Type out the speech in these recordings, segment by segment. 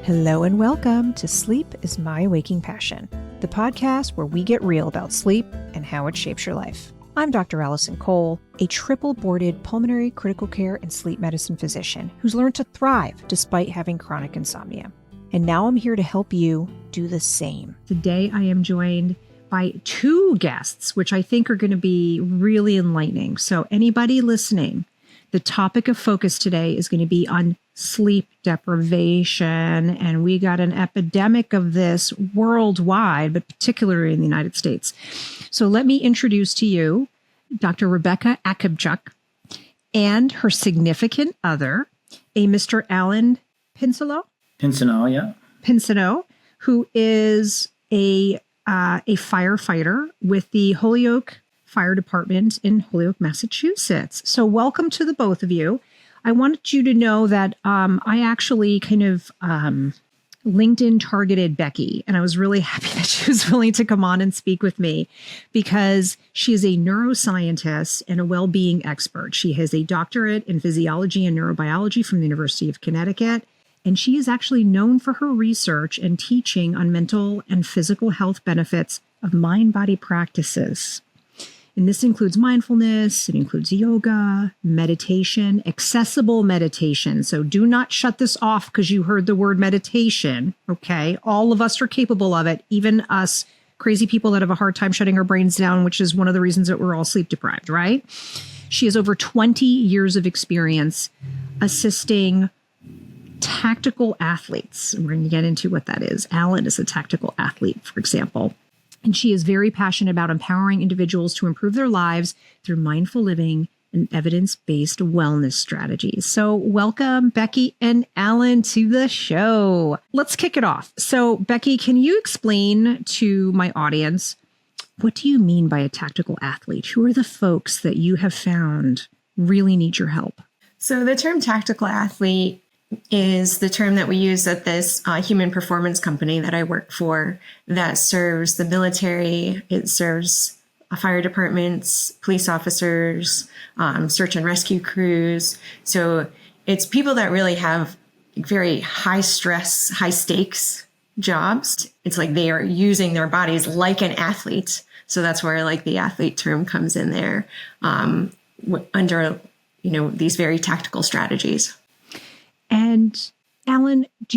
Hello and welcome to Sleep is My Waking Passion, the podcast where we get real about sleep and how it shapes your life. I'm Dr. Alison Kole, a triple-boarded pulmonary critical care and sleep medicine physician who's learned to thrive despite having chronic insomnia. And now I'm here to help you do the same. Today I am joined by two guests, which I think are going to be really enlightening. So anybody listening, the topic of focus today is going to be on sleep deprivation, and we got an epidemic of this worldwide, but particularly in the United States. So let me introduce to you Dr. Rebecca Acabchuk and her significant other, a Mr. Alan Pinsonneault. Pinsonneault, who is a firefighter with the Holyoke Fire Department in Holyoke, Massachusetts. So welcome to the both of you. I wanted you to know that I actually kind of LinkedIn targeted Becky, and I was really happy that she was willing to come on and speak with me because she is a neuroscientist and a well-being expert. She has a doctorate in physiology and neurobiology from the University of Connecticut, and she is actually known for her research and teaching on mental and physical health benefits of mind-body practices. And this includes mindfulness, it includes yoga, meditation, accessible meditation. So do not shut this off because you heard the word meditation, okay? All of us are capable of it, even us crazy people that have a hard time shutting our brains down, which is one of the reasons that we're all sleep deprived, right? She has over 20 years of experience assisting tactical athletes. We're going to get into what that is. Alan is a tactical athlete, for example. And she is very passionate about empowering individuals to improve their lives through mindful living and evidence-based wellness strategies. So welcome, Becky and Alan, to the show. Let's kick it off. So, Becky, can you explain to my audience, what do you mean by a tactical athlete? Who are the folks that you have found really need your help? So the term tactical athlete is the term that we use at this human performance company that I work for that serves the military. It serves fire departments, police officers, search and rescue crews. So it's people that really have very high stress, high stakes jobs. It's like they are using their bodies like an athlete. So that's where like the athlete term comes in there under, these very tactical strategies. And Alan, would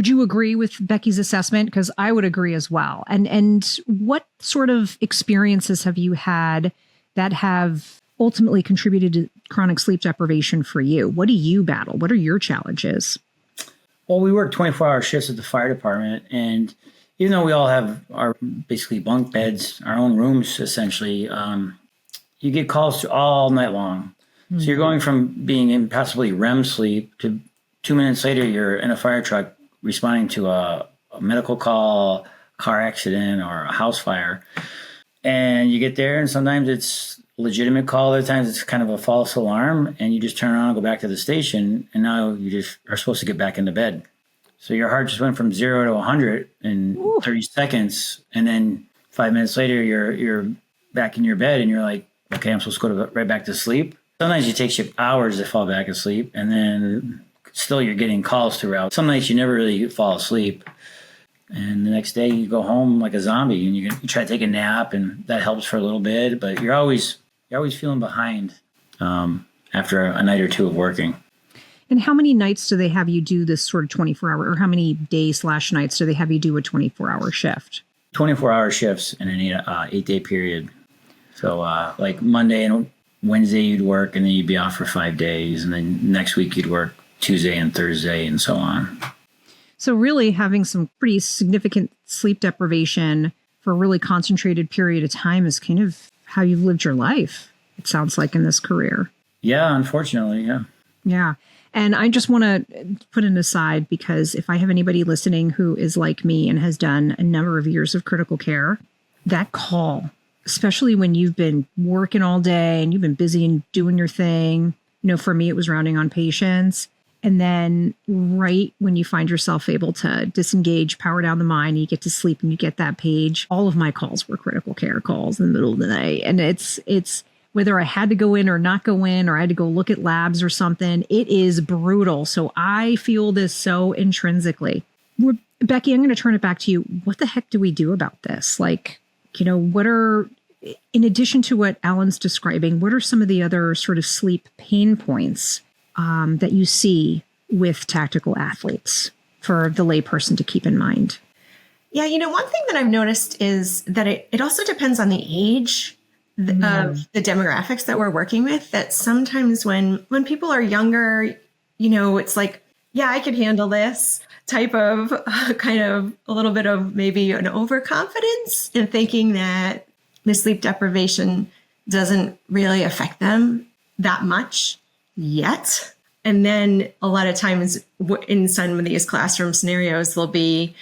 you agree with Becky's assessment? Because I would agree as well. And what sort of experiences have you had that have ultimately contributed to chronic sleep deprivation for you? What do you battle? What are your challenges? Well, we work 24-hour shifts at the fire department. And even though we all have our basically bunk beds, our own rooms, essentially, you get calls all night long. So you're going from being in possibly REM sleep to 2 minutes later, you're in a fire truck responding to a medical call, car accident, or a house fire. And you get there, and sometimes it's a legitimate call. Other times it's kind of a false alarm, and you just turn around and go back to the station, and now you just are supposed to get back into bed. So your heart just went from 0 to 100 in 30 seconds, and then 5 minutes later, you're back in your bed, and you're like, okay, I'm supposed to go right back to sleep. Sometimes it takes you hours to fall back asleep, and then still you're getting calls throughout. Some nights you never really fall asleep, and the next day you go home like a zombie, and you try to take a nap, and that helps for a little bit, but you're always feeling behind after a night or two of working. And how many nights do they have you do this sort of 24-hour, or how many days/nights do they have you do a 24-hour shift? 24-hour shifts in an 8-day period. So like Monday and Wednesday you'd work, and then you'd be off for 5 days, and then next week you'd work Tuesday and Thursday, and so on. So really having some pretty significant sleep deprivation for a really concentrated period of time is kind of how you've lived your life, it sounds like, in this career. Yeah, unfortunately, yeah. Yeah. And I just want to put an aside, because if I have anybody listening who is like me and has done a number of years of critical care, that call, especially when you've been working all day and you've been busy and doing your thing, for me, it was rounding on patients. And then right when you find yourself able to disengage, power down the mind, and you get to sleep and you get that page, all of my calls were critical care calls in the middle of the night. And it's whether I had to go in or not go in, or I had to go look at labs or something. It is brutal. So I feel this so intrinsically. Becky, I'm going to turn it back to you. What the heck do we do about this? Like, what are, in addition to what Alan's describing, what are some of the other sort of sleep pain points that you see with tactical athletes for the layperson to keep in mind? Yeah, one thing that I've noticed is that it also depends on the age of the demographics that we're working with, that sometimes when people are younger, it's like, yeah, I can handle this type of kind of a little bit of maybe an overconfidence in thinking that the sleep deprivation doesn't really affect them that much yet. And then a lot of times in some of these classroom scenarios, there'll be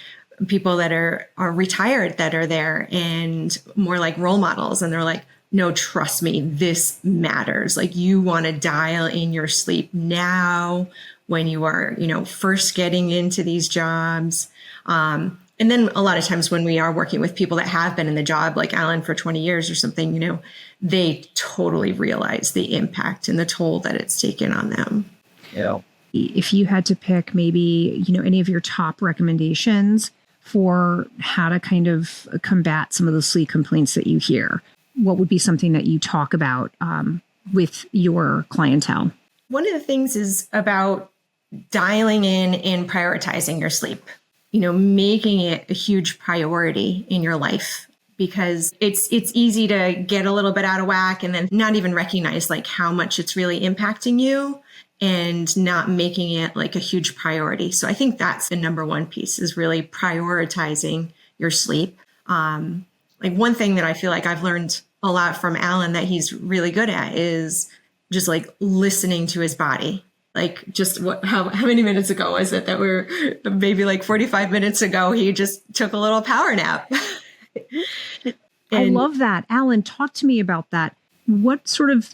people that are retired that are there and more like role models. And they're like, no, trust me, this matters. Like, you want to dial in your sleep now when you are, first getting into these jobs. And then a lot of times when we are working with people that have been in the job, like Alan, for 20 years or something, they totally realize the impact and the toll that it's taken on them. Yeah. If you had to pick maybe, any of your top recommendations for how to kind of combat some of the sleep complaints that you hear, what would be something that you talk about with your clientele? One of the things is about dialing in and prioritizing your sleep, making it a huge priority in your life, because it's easy to get a little bit out of whack and then not even recognize like how much it's really impacting you and not making it like a huge priority. So I think that's the number one piece, is really prioritizing your sleep. Like, one thing that I feel like I've learned a lot from Alan that he's really good at is just like listening to his body. Like, just how many minutes ago was it that we're maybe like 45 minutes ago, he just took a little power nap. I love that. Alan, talk to me about that. What sort of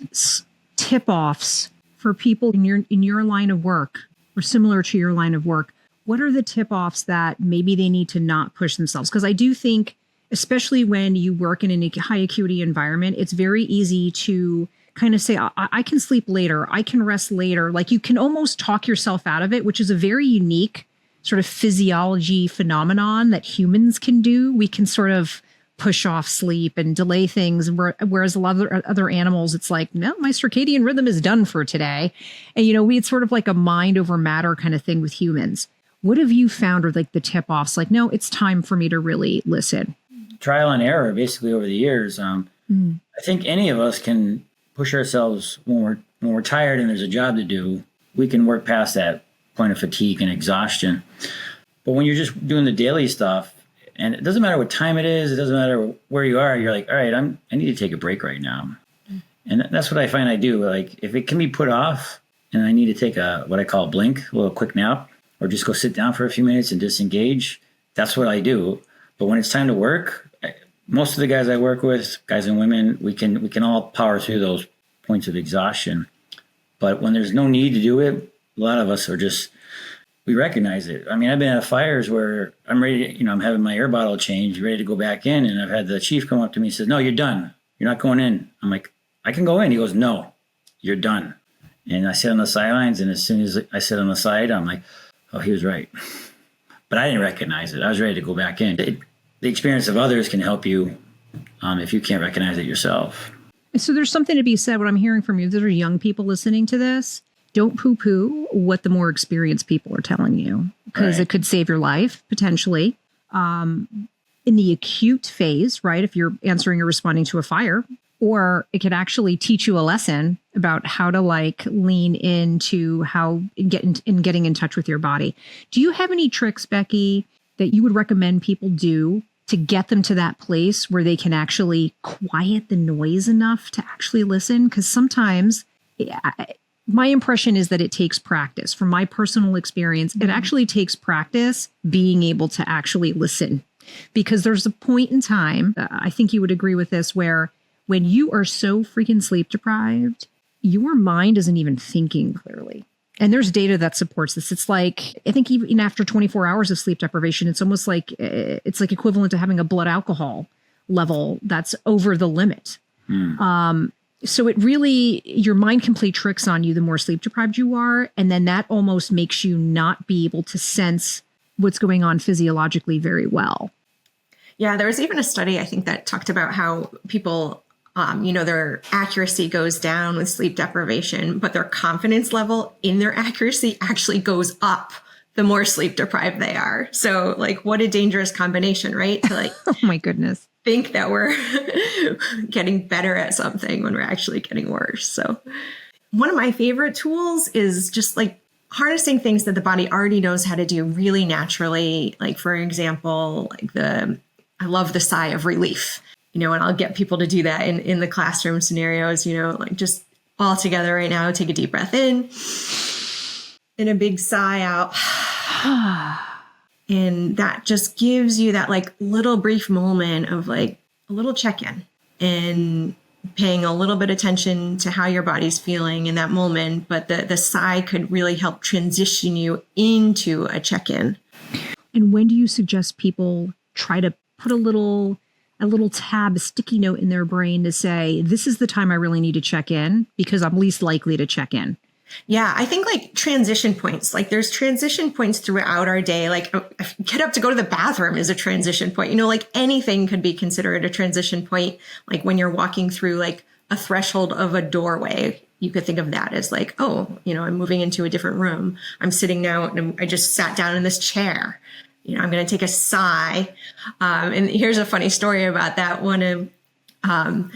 tip-offs for people in your line of work or similar to your line of work? What are the tip-offs that maybe they need to not push themselves? Because I do think, especially when you work in a high acuity environment, it's very easy to kind of say, I can sleep later, I can rest later. Like, you can almost talk yourself out of it, which is a very unique sort of physiology phenomenon that humans can do. We can sort of push off sleep and delay things, whereas a lot of other animals, it's like, no, my circadian rhythm is done for today. And, it's sort of like a mind over matter kind of thing with humans. What have you found are like the tip-offs? Like, no, it's time for me to really listen. Trial and error, basically, over the years. I think any of us can push ourselves when we're tired and there's a job to do. We can work past that point of fatigue and exhaustion. But when you're just doing the daily stuff, and it doesn't matter what time it is, it doesn't matter where you are, you're like, all right, I need to take a break right now. And that's what I find I do. Like, if it can be put off and I need to take what I call a blink, a little quick nap, or just go sit down for a few minutes and disengage, that's what I do. But when it's time to work, most of the guys I work with, guys and women, we can all power through those points of exhaustion. But when there's no need to do it, a lot of us are just, we recognize it. I mean, I've been at fires where I'm ready to, I'm having my air bottle changed, ready to go back in. And I've had the chief come up to me and says, no, you're done. You're not going in. I'm like, I can go in. He goes, no, you're done. And I sit on the sidelines. And as soon as I sit on the side, I'm like, oh, he was right. But I didn't recognize it. I was ready to go back in. The experience of others can help you if you can't recognize it yourself. So there's something to be said. What I'm hearing from you, there are young people listening to this. Don't poo-poo what the more experienced people are telling you, because It could save your life, potentially. In the acute phase, right, if you're answering or responding to a fire, or it could actually teach you a lesson about how to lean into getting in touch with your body. Do you have any tricks, Becky, that you would recommend people do to get them to that place where they can actually quiet the noise enough to actually listen? Because sometimes my impression is that it takes practice. From my personal experience, it actually takes practice being able to actually listen, because there's a point in time, I think you would agree with this, where when you are so freaking sleep deprived, your mind isn't even thinking clearly. And there's data that supports this. It's like, I think even after 24 hours of sleep deprivation, it's almost like, it's like equivalent to having a blood alcohol level that's over the limit. So it really, your mind can play tricks on you the more sleep deprived you are. And then that almost makes you not be able to sense what's going on physiologically very well. Yeah, there was even a study, I think, that talked about how people, their accuracy goes down with sleep deprivation, but their confidence level in their accuracy actually goes up the more sleep deprived they are. So like, what a dangerous combination, right? To like, oh my goodness, think that we're getting better at something when we're actually getting worse. So one of my favorite tools is just like harnessing things that the body already knows how to do really naturally. Like, for example, I love the sigh of relief, and I'll get people to do that in the classroom scenarios, like just all together right now, take a deep breath in and a big sigh out. And that just gives you that like little brief moment of like a little check-in and paying a little bit of attention to how your body's feeling in that moment. But the sigh could really help transition you into a check-in. And when do you suggest people try to put a little tab, a sticky note in their brain to say, this is the time I really need to check in because I'm least likely to check in? Yeah, I think like transition points, like there's transition points throughout our day. Like get up to go to the bathroom is a transition point, like anything could be considered a transition point. Like when you're walking through like a threshold of a doorway, you could think of that as like, oh, I'm moving into a different room. I'm sitting now and I just sat down in this chair. I'm going to take a sigh. And here's a funny story about that.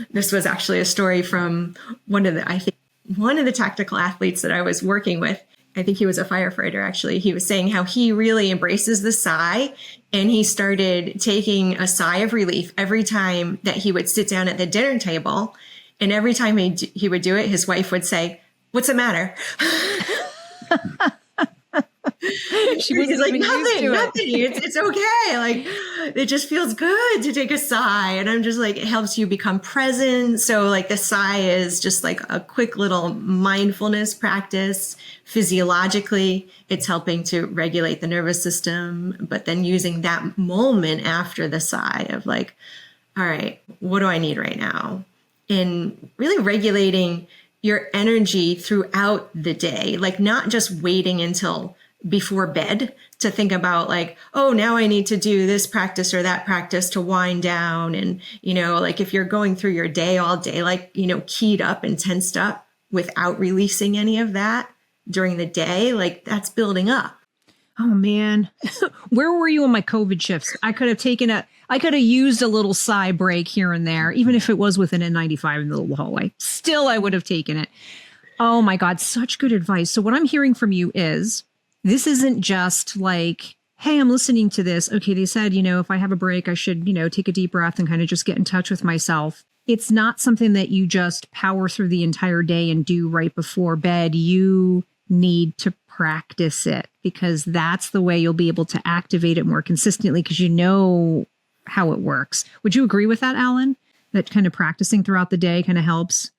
This was actually a story from one of the tactical athletes that I was working with. I think he was a firefighter, actually. He was saying how he really embraces the sigh, and he started taking a sigh of relief every time that he would sit down at the dinner table. And every time he would do it, his wife would say, "What's the matter?" She was like, nothing. It's okay. Like, it just feels good to take a sigh. And I'm just like, it helps you become present. So like the sigh is just like a quick little mindfulness practice. Physiologically, it's helping to regulate the nervous system, but then using that moment after the sigh of like, all right, what do I need right now? And really regulating your energy throughout the day, like not just waiting until before bed to think about like, oh, now I need to do this practice or that practice to wind down. And, like if you're going through your day all day, like, keyed up and tensed up without releasing any of that during the day, like that's building up. Oh man, where were you on my COVID shifts? I could have used a little sigh break here and there, even if it was within N95 in the little hallway. Still, I would have taken it. Oh my God, such good advice. So what I'm hearing from you is, this isn't just like, hey, I'm listening to this. Okay, they said, if I have a break, I should, take a deep breath and kind of just get in touch with myself. It's not something that you just power through the entire day and do right before bed. You need to practice it because that's the way you'll be able to activate it more consistently because you know how it works. Would you agree with that, Alan? That kind of practicing throughout the day kind of helps?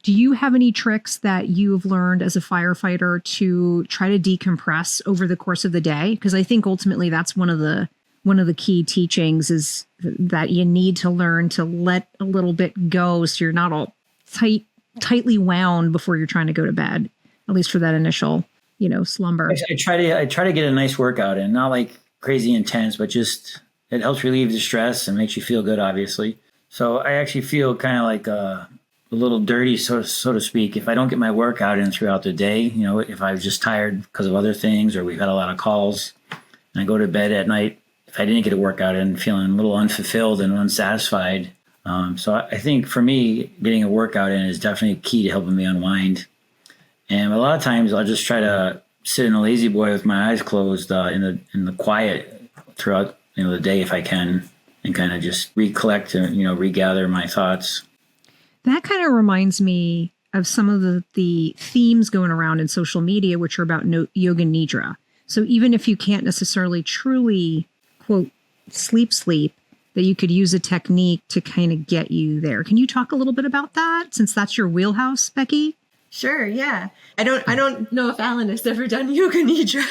Do you have any tricks that you've learned as a firefighter to try to decompress over the course of the day? Because I think ultimately that's one of the key teachings is that you need to learn to let a little bit go so you're not all tightly wound before you're trying to go to bed, at least for that initial, slumber. I try to get a nice workout in, not like crazy intense, but just it helps relieve the stress and makes you feel good, obviously. So I actually feel kind of like a little dirty, so to speak, if I don't get my workout in throughout the day. If I was just tired because of other things or we've had a lot of calls and I go to bed at night, if I didn't get a workout in, feeling a little unfulfilled and unsatisfied. So I think for me, getting a workout in is definitely key to helping me unwind. And a lot of times I'll just try to sit in a lazy boy with my eyes closed in the quiet throughout the day if I can, and kind of just recollect and regather my thoughts. That kind of reminds me of some of the themes going around in social media, which are about yoga nidra. So even if you can't necessarily truly, quote, sleep, that you could use a technique to kind of get you there. Can you talk a little bit about that, since that's your wheelhouse, Becky? Sure, yeah. I don't know if Alan has ever done yoga nidra.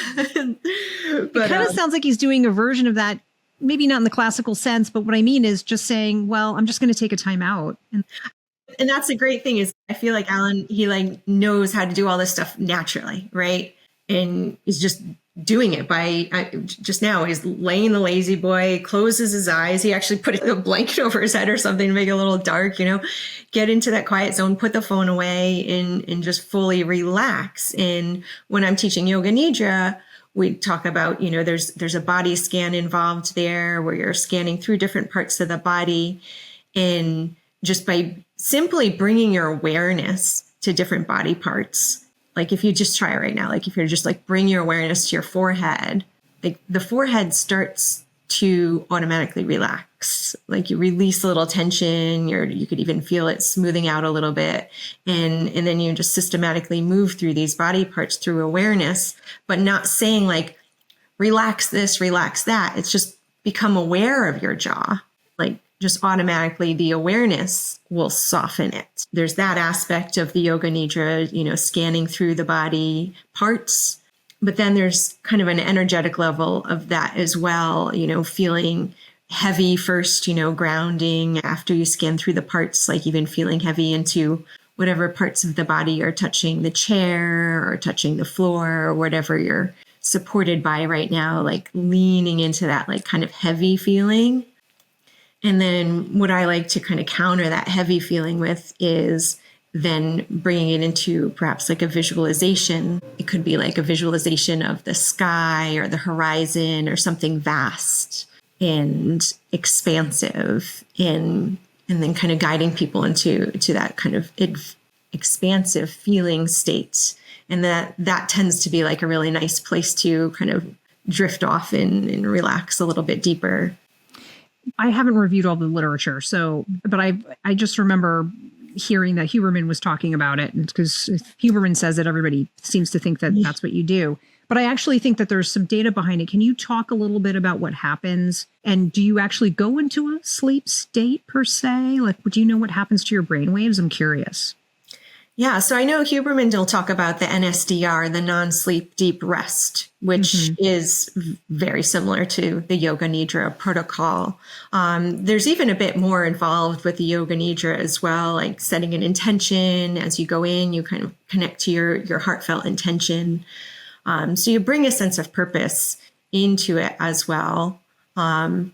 But it kind of sounds like he's doing a version of that, maybe not in the classical sense, but what I mean is just saying, well, I'm just going to take a time out. And that's the great thing is I feel like Alan, he like knows how to do all this stuff naturally, right? And he's just doing it just now he's laying the lazy boy, closes his eyes. He actually put a blanket over his head or something to make it a little dark, get into that quiet zone, put the phone away and just fully relax. And when I'm teaching yoga nidra, we talk about, there's a body scan involved there where you're scanning through different parts of the body. And just by simply bringing your awareness to different body parts, like if you just try it right now, like if you're just like bring your awareness to your forehead, like the forehead starts to automatically relax. Like you release a little tension, you could even feel it smoothing out a little bit. And then you just systematically move through these body parts through awareness, but not saying like, relax this, relax that. It's just become aware of your jaw. Like just automatically the awareness will soften it. There's that aspect of the yoga nidra, scanning through the body parts. But then there's kind of an energetic level of that as well, feeling heavy first, grounding after you scan through the parts, like even feeling heavy into whatever parts of the body are touching the chair or touching the floor or whatever you're supported by right now, like leaning into that like kind of heavy feeling. And then what I like to kind of counter that heavy feeling with is then bringing it into perhaps like a visualization. It could be like a visualization of the sky or the horizon or something vast and expansive, and then kind of guiding people into that kind of expansive feeling state. And that tends to be like a really nice place to kind of drift off and relax a little bit deeper. I haven't reviewed all the literature, but I just remember hearing that Huberman was talking about it, and because if Huberman says it, everybody seems to think that that's what you do. But I actually think that there's some data behind it. Can you talk a little bit about what happens? And do you actually go into a sleep state per se? Like, do you know what happens to your brainwaves? I'm curious. Yeah, so I know Huberman will talk about the NSDR, the non-sleep deep rest, which is very similar to the Yoga Nidra protocol. There's even a bit more involved with the Yoga Nidra as well, like setting an intention. As you go in, you kind of connect to your heartfelt intention. So you bring a sense of purpose into it as well. And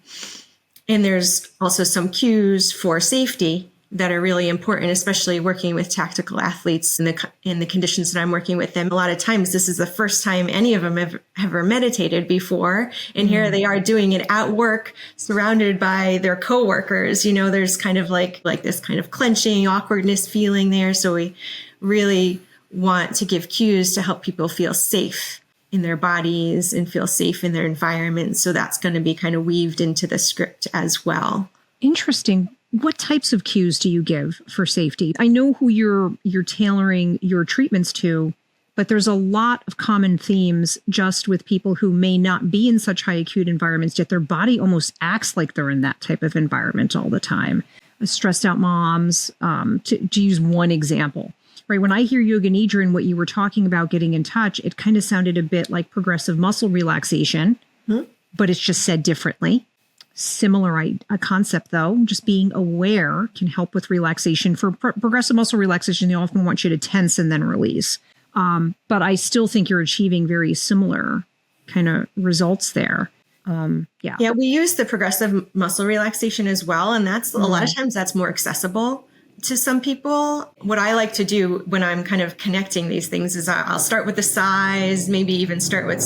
there's also some cues for safety that are really important, especially working with tactical athletes in the conditions that I'm working with them. A lot of times, this is the first time any of them have ever meditated before. And here they are doing it at work, surrounded by their coworkers. There's kind of like this kind of clenching, awkwardness feeling there. So we really want to give cues to help people feel safe in their bodies and feel safe in their environment. So that's going to be kind of weaved into the script as well. Interesting. What types of cues do you give for safety? I know who you're tailoring your treatments to, but there's a lot of common themes just with people who may not be in such high acute environments, yet their body almost acts like they're in that type of environment all the time. Stressed out moms, to use one example. Right. When I hear Yoga Nidra and what you were talking about getting in touch, it kind of sounded a bit like progressive muscle relaxation, but it's just said differently. Similar a concept, though. Just being aware can help with relaxation. For progressive muscle relaxation, they often want you to tense and then release. But I still think you're achieving very similar kind of results there. Yeah, we use the progressive muscle relaxation as well. And that's a lot of times that's more accessible to some people. What I like to do when I'm kind of connecting these things is I'll start with the size, maybe even start with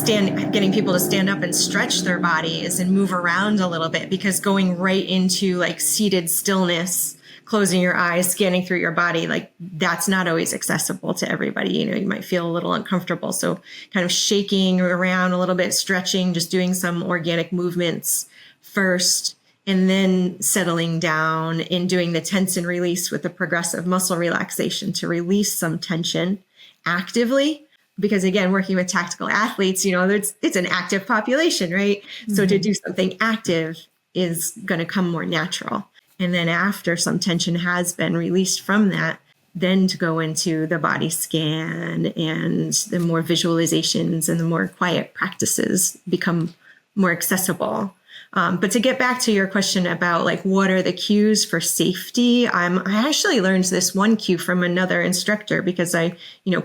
getting people to stand up and stretch their bodies and move around a little bit, because going right into like seated stillness, closing your eyes, scanning through your body, like that's not always accessible to everybody. You might feel a little uncomfortable. So kind of shaking around a little bit, stretching, just doing some organic movements first, and then settling down and doing the tense and release with the progressive muscle relaxation to release some tension actively. Because again, working with tactical athletes, it's an active population, right? So to do something active is going to come more natural. And then after some tension has been released from that, then to go into the body scan and the more visualizations and the more quiet practices become more accessible. But to get back to your question about like, what are the cues for safety? I actually learned this one cue from another instructor because I,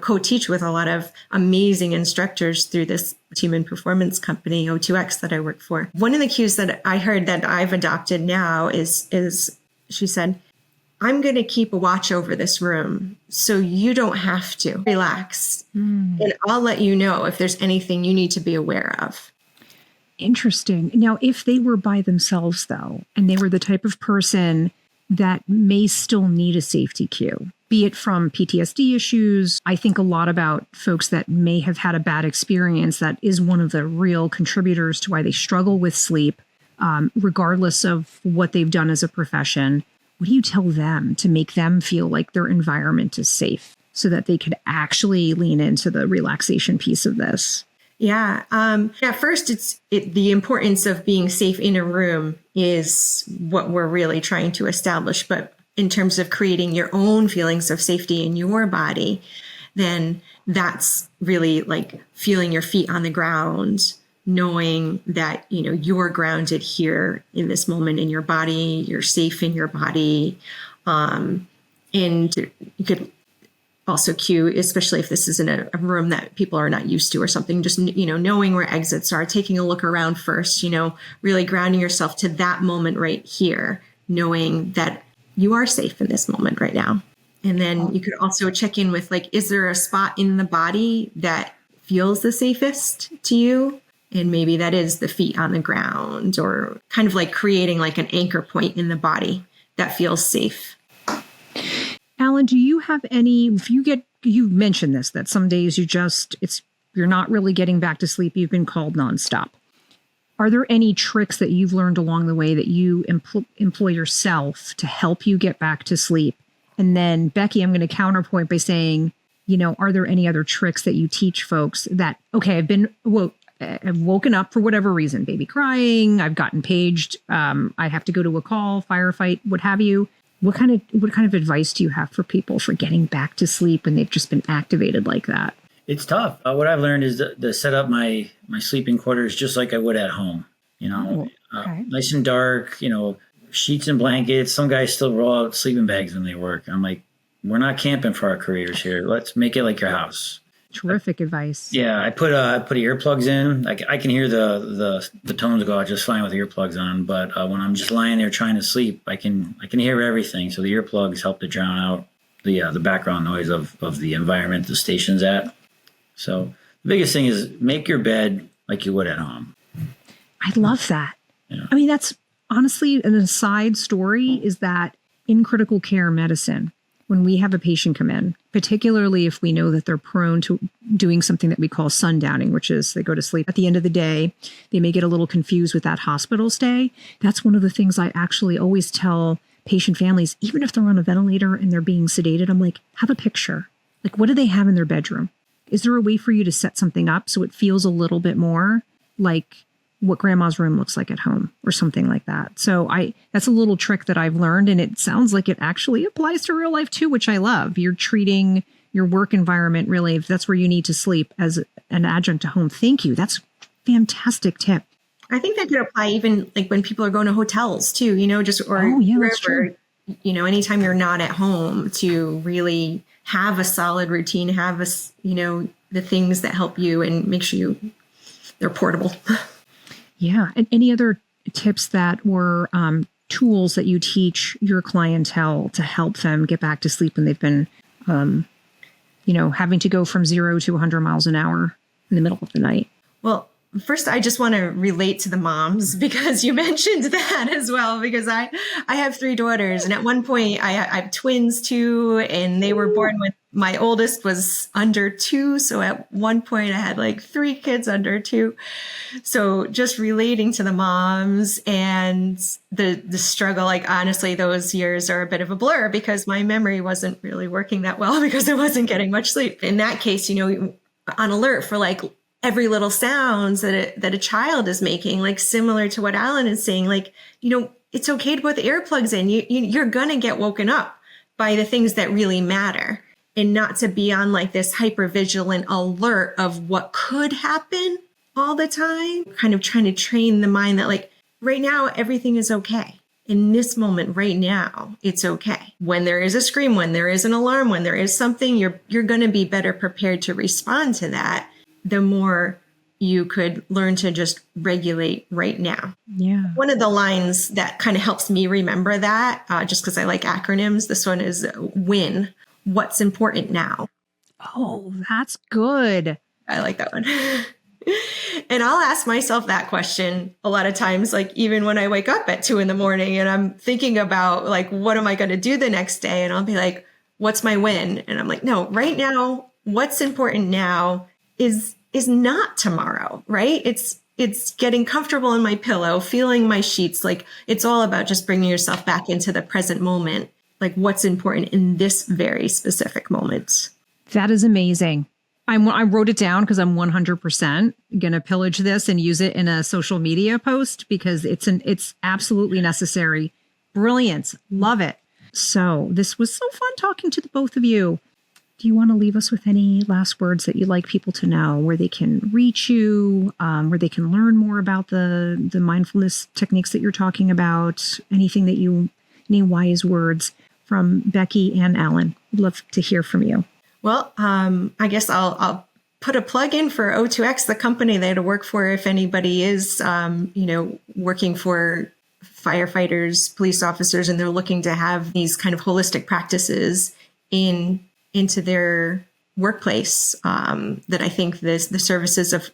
co-teach with a lot of amazing instructors through this human performance company, O2X, that I work for. One of the cues that I heard that I've adopted now is she said, I'm going to keep a watch over this room so you don't have to relax. And I'll let you know if there's anything you need to be aware of. Interesting. Now, if they were by themselves, though, and they were the type of person that may still need a safety cue, be it from PTSD issues, I think a lot about folks that may have had a bad experience. That is one of the real contributors to why they struggle with sleep, regardless of what they've done as a profession. What do you tell them to make them feel like their environment is safe so that they could actually lean into the relaxation piece of this? Yeah. At first, the importance of being safe in a room is what we're really trying to establish. But in terms of creating your own feelings of safety in your body, then that's really like feeling your feet on the ground, knowing that, you're grounded here in this moment in your body, you're safe in your body. And you could also cue, especially if this is in a room that people are not used to or something, just, knowing where exits are, taking a look around first, really grounding yourself to that moment right here, knowing that you are safe in this moment right now. And then you could also check in with like, is there a spot in the body that feels the safest to you? And maybe that is the feet on the ground, or kind of like creating like an anchor point in the body that feels safe. Alan, do you have any, you mentioned this, that some days you're not really getting back to sleep. You've been called nonstop. Are there any tricks that you've learned along the way that you employ yourself to help you get back to sleep? And then Becky, I'm going to counterpoint by saying, are there any other tricks that you teach folks that, okay, I've woken up for whatever reason, baby crying, I've gotten paged, I have to go to a call, firefight, what have you. What kind of advice do you have for people for getting back to sleep when they've just been activated like that? It's tough. What I've learned is to set up my sleeping quarters just like I would at home. Nice and dark. Sheets and blankets. Some guys still roll out sleeping bags when they work. I'm like, we're not camping for our careers here. Let's make it like your house. Terrific advice. Yeah, I put earplugs in. I can hear the tones go out just fine with earplugs on. But when I'm just lying there trying to sleep, I can hear everything. So the earplugs help to drown out the background noise of the environment the station's at. So the biggest thing is make your bed like you would at home. I love that. Yeah. I mean, that's honestly an aside story, is that in critical care medicine, when we have a patient come in, particularly if we know that they're prone to doing something that we call sundowning, which is they go to sleep at the end of the day, they may get a little confused with that hospital stay. That's one of the things I actually always tell patient families, even if they're on a ventilator and they're being sedated, I'm like, have a picture. Like, what do they have in their bedroom? Is there a way for you to set something up so it feels a little bit more like what grandma's room looks like at home or something like that? So that's a little trick that I've learned, and it sounds like it actually applies to real life too, which I love. You're treating your work environment, really, if that's where you need to sleep, as an adjunct to home. Thank you. That's a fantastic tip. I think that could apply even like when people are going to hotels too, that's true. Anytime you're not at home, to really have a solid routine, have the things that help you and make sure they're portable. Yeah. And any other tips that were tools that you teach your clientele to help them get back to sleep when they've been, having to go from 0 to 100 miles an hour in the middle of the night? Well, first, I just want to relate to the moms, because you mentioned that as well, because I have 3 daughters. And at one point I have twins too, and they were born with, my oldest was under 2. So at one point I had like 3 kids under 2. So just relating to the moms and the struggle, like honestly, those years are a bit of a blur because my memory wasn't really working that well because I wasn't getting much sleep. In that case, on alert for like every little sounds that a child is making, like similar to what Alan is saying, like, it's okay to put the earplugs in. You're going to get woken up by the things that really matter, and not to be on like this hypervigilant alert of what could happen all the time, kind of trying to train the mind that like, right now, everything is okay. In this moment right now, it's okay. When there is a scream, when there is an alarm, when there is something, you're going to be better prepared to respond to that. The more you could learn to just regulate right now. Yeah. One of the lines that kind of helps me remember that, just because I like acronyms, this one is WIN, what's important now. Oh, that's good. I like that one. And I'll ask myself that question a lot of times, like even when I wake up at 2 a.m. and I'm thinking about like, what am I going to do the next day? And I'll be like, what's my win? And I'm like, no, right now, what's important now is not tomorrow, right? It's getting comfortable in my pillow, feeling my sheets. Like it's all about just bringing yourself back into the present moment. Like what's important in this very specific moment. That is amazing. I wrote it down because I'm 100% going to pillage this and use it in a social media post because it's absolutely necessary. Brilliant. Love it. So this was so fun talking to the both of you. Do you want to leave us with any last words that you'd like people to know, where they can reach you, where they can learn more about the mindfulness techniques that you're talking about, any wise words from Becky and Alan? We'd love to hear from you. Well, I guess I'll put a plug in for O2X, the company that I work for. If anybody is, working for firefighters, police officers, and they're looking to have these kind of holistic practices into their workplace, that I think the services of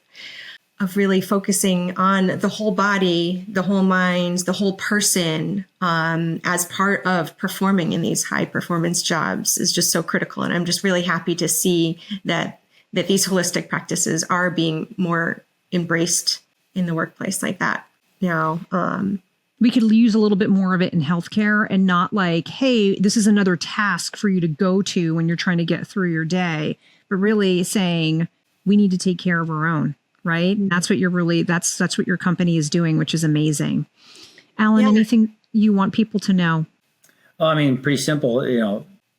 really focusing on the whole body, the whole mind, the whole person, as part of performing in these high performance jobs is just so critical. And I'm just really happy to see that these holistic practices are being more embraced in the workplace like that now. We could use a little bit more of it in healthcare and not like, hey, this is another task for you to go to when you're trying to get through your day, but really saying we need to take care of our own. Right. And that's what that's what your company is doing, which is amazing. Alan, anything you want people to know? Well, I mean, pretty simple,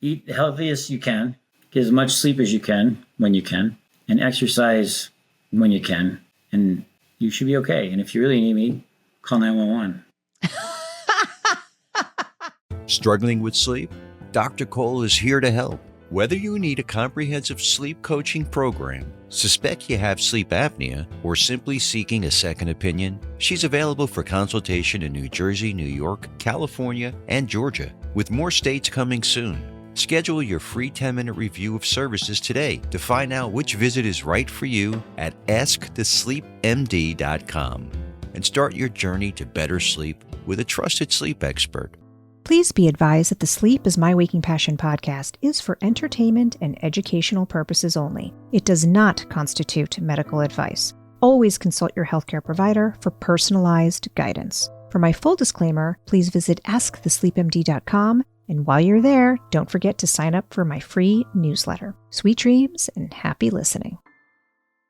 eat the healthiest you can, get as much sleep as you can when you can, and exercise when you can, and you should be okay. And if you really need me, call 911. Struggling with sleep? Dr. Kole is here to help. Whether you need a comprehensive sleep coaching program, suspect you have sleep apnea, or simply seeking a second opinion, she's available for consultation in New Jersey, New York, California, and Georgia, with more states coming soon. Schedule your free 10-minute review of services today to find out which visit is right for you at AskTheSleepMD.com and start your journey to better sleep with a trusted sleep expert. Please be advised that the Sleep is My Waking Passion podcast is for entertainment and educational purposes only. It does not constitute medical advice. Always consult your healthcare provider for personalized guidance. For my full disclaimer, please visit AskTheSleepMD.com, and while you're there, don't forget to sign up for my free newsletter. Sweet dreams and happy listening.